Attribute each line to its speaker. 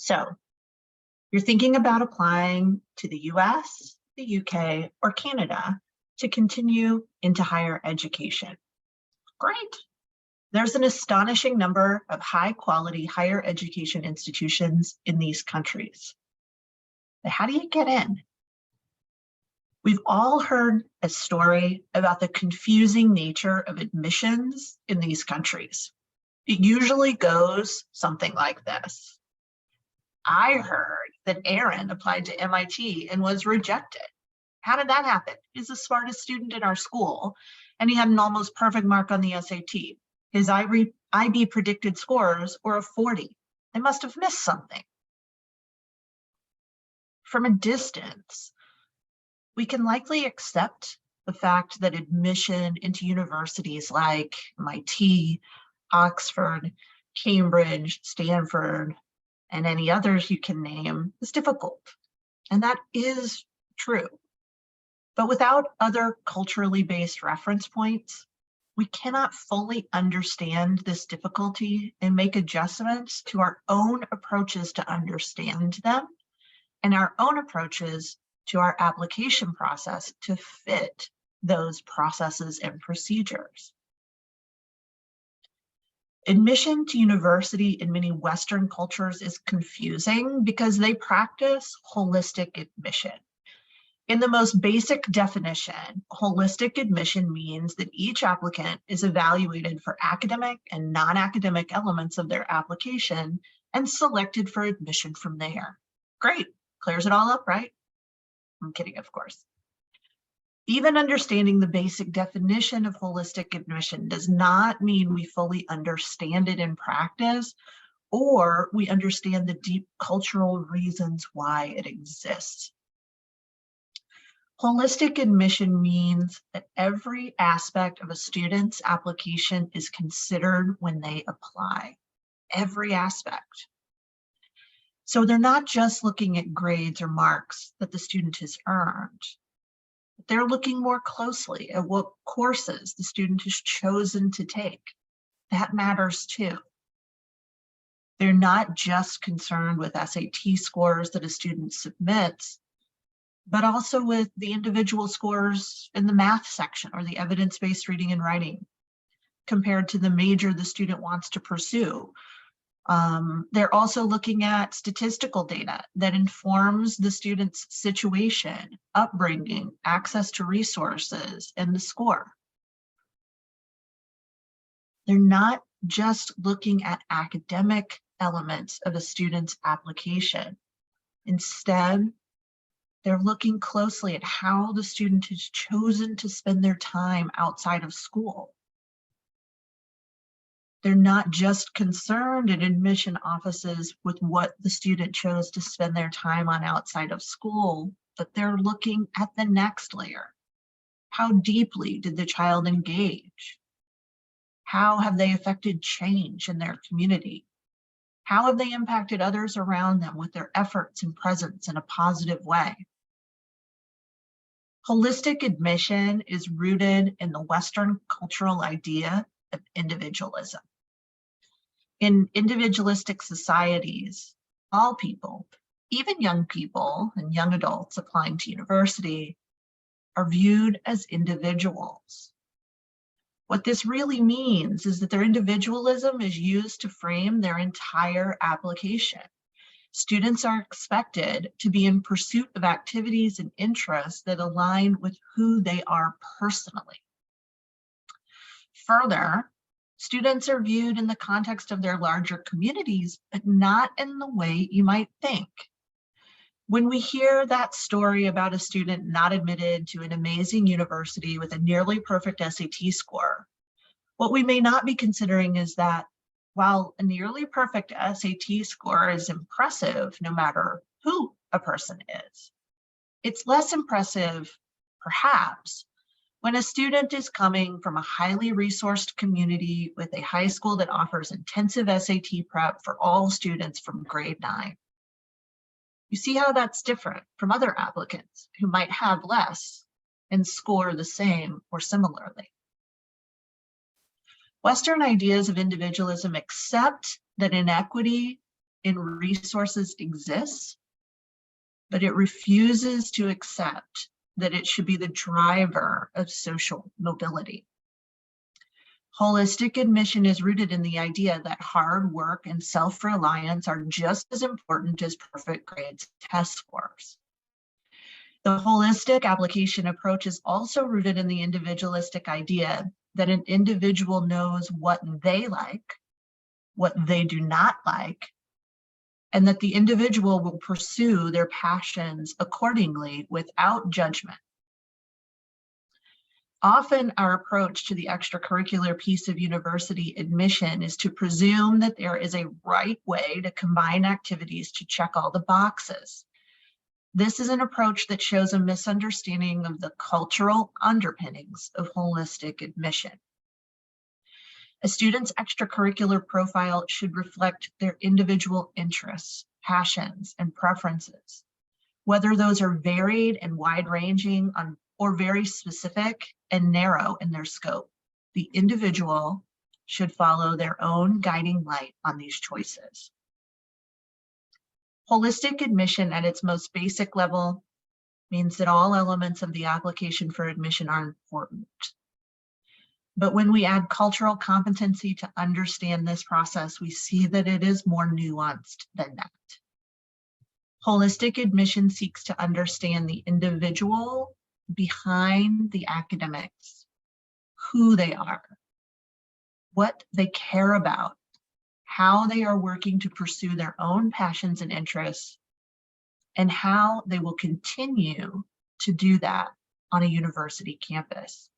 Speaker 1: So you're thinking about applying to the US, the UK, or Canada to continue into higher education. Great. There's an astonishing number of high quality higher education institutions in these countries. But how do you get in? We've all heard a story about the confusing nature of admissions in these countries. It usually goes something like this. I heard that Aaron applied to MIT and was rejected. How did that happen? He's the smartest student in our school, and he had an almost perfect mark on the SAT. His IB predicted scores were a 40. They must have missed something. From a distance, we can likely accept the fact that admission into universities like MIT, Oxford, Cambridge, Stanford, and any others you can name is difficult. And that is true. But without other culturally based reference points, we cannot fully understand this difficulty and make adjustments to our own approaches to understand them and our own approaches to our application process to fit those processes and procedures. Admission to university in many Western cultures is confusing because they practice holistic admission. In the most basic definition, holistic admission means that each applicant is evaluated for academic and non-academic elements of their application and selected for admission from there. Great, clears it all up, right? I'm kidding, of course. Even understanding the basic definition of holistic admission does not mean we fully understand it in practice or we understand the deep cultural reasons why it exists. Holistic admission means that every aspect of a student's application is considered when they apply, every aspect. So they're not just looking at grades or marks that the student has earned. They're looking more closely at what courses the student has chosen to take. That matters too. They're not just concerned with SAT scores that a student submits, but also with the individual scores in the math section or the evidence-based reading and writing compared to the major the student wants to pursue. They're also looking at statistical data that informs the student's situation, upbringing, access to resources, and the score. They're not just looking at academic elements of a student's application. Instead, they're looking closely at how the student has chosen to spend their time outside of school. They're not just concerned in admission offices with what the student chose to spend their time on outside of school, but they're looking at the next layer. How deeply did the child engage? How have they affected change in their community? How have they impacted others around them with their efforts and presence in a positive way? Holistic admission is rooted in the Western cultural idea of individualism. In individualistic societies, all people, even young people and young adults applying to university, are viewed as individuals. What this really means is that their individualism is used to frame their entire application. Students are expected to be in pursuit of activities and interests that align with who they are personally. Further, students are viewed in the context of their larger communities, but not in the way you might think. When we hear that story about a student not admitted to an amazing university with a nearly perfect SAT score, what we may not be considering is that while a nearly perfect SAT score is impressive no matter who a person is, it's less impressive, perhaps, when a student is coming from a highly resourced community with a high school that offers intensive SAT prep for all students from grade 9. You see how that's different from other applicants who might have less and score the same or similarly. Western ideas of individualism accept that inequity in resources exists, but it refuses to accept that it should be the driver of social mobility. Holistic admission is rooted in the idea that hard work and self-reliance are just as important as perfect grades and test scores. The holistic application approach is also rooted in the individualistic idea that an individual knows what they like, what they do not like, and that the individual will pursue their passions accordingly without judgment. Often our approach to the extracurricular piece of university admission is to presume that there is a right way to combine activities to check all the boxes. This is an approach that shows a misunderstanding of the cultural underpinnings of holistic admission. A student's extracurricular profile should reflect their individual interests, passions, and preferences, whether those are varied and wide-ranging or very specific and narrow in their scope. The individual should follow their own guiding light on these choices. Holistic admission at its most basic level means that all elements of the application for admission are important. But when we add cultural competency to understand this process, we see that it is more nuanced than that. Holistic admission seeks to understand the individual behind the academics, who they are, what they care about, how they are working to pursue their own passions and interests, and how they will continue to do that on a university campus.